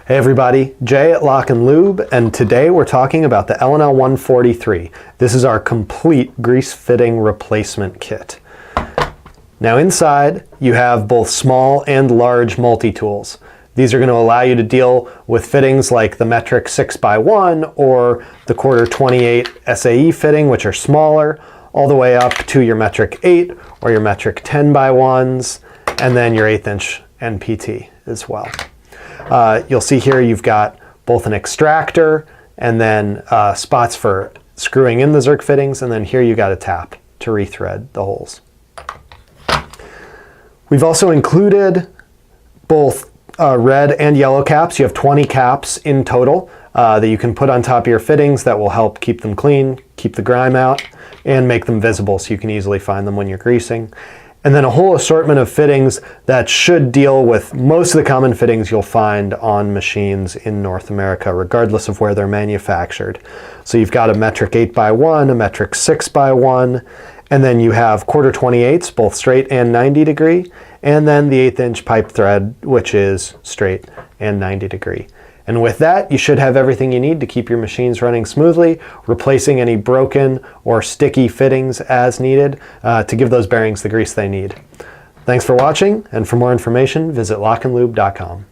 Hey everybody, Jay at LockNLube, and today we're talking about the L&L 143. This is our complete grease fitting replacement kit. Now inside you have both small and large multi-tools. These are going to allow you to deal with fittings like the metric 6x1 or the quarter 28 SAE fitting, which are smaller, all the way up to your metric 8 or your metric 10x1s, and then your 1/8 inch NPT as well. You'll see here you've got both an extractor and then spots for screwing in the Zerk fittings, and then here you got a tap to rethread the holes. We've also included both red and yellow caps. You have 20 caps in total that you can put on top of your fittings that will help keep them clean, keep the grime out, and make them visible so you can easily find them when you're greasing. And then a whole assortment of fittings that should deal with most of the common fittings you'll find on machines in North America, regardless of where they're manufactured. So you've got a metric 8x1, a metric 6x1, and then you have quarter 28s, both straight and 90 degree, and then the 1/8 inch pipe thread, which is straight and 90 degree. And with that, you should have everything you need to keep your machines running smoothly, replacing any broken or sticky fittings as needed to give those bearings the grease they need. Thanks for watching, and for more information, visit LockNLube.com.